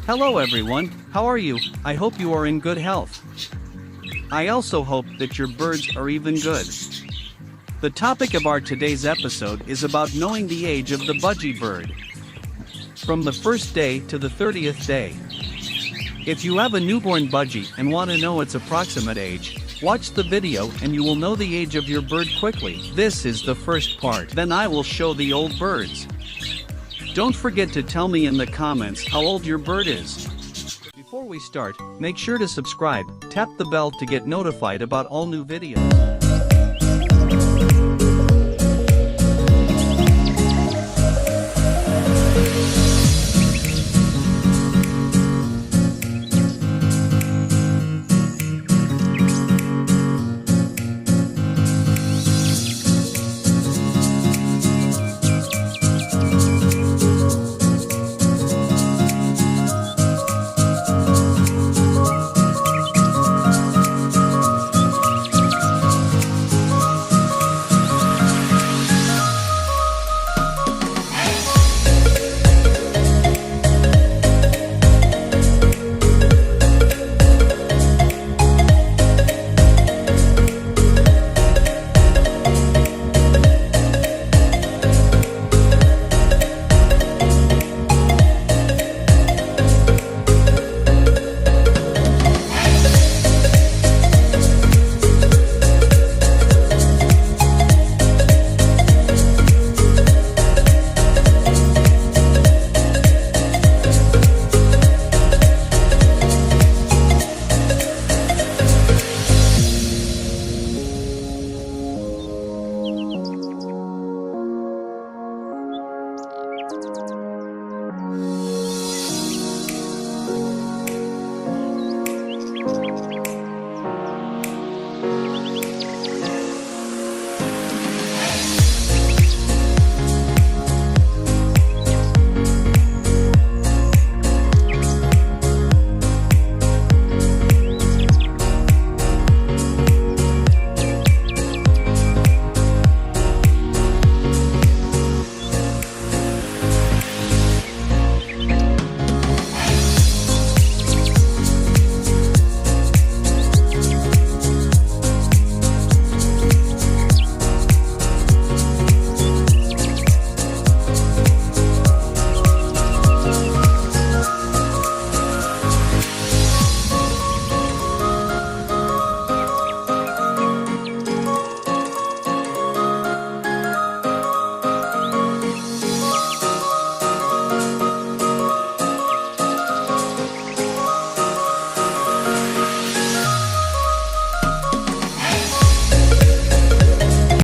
Hello everyone, how are you? I hope you are in good health. I also hope that your birds are even good. The topic of our today's episode is about knowing the age of the budgie bird. From the first day to the 30th day. If you have a newborn budgie and want to know its approximate age, watch the video and you will know the age of your bird quickly. This is the first part. Then I will show the old birds. Don't forget to tell me in the comments how old your bird is. Before we start, make sure to subscribe, tap the bell to get notified about all new videos.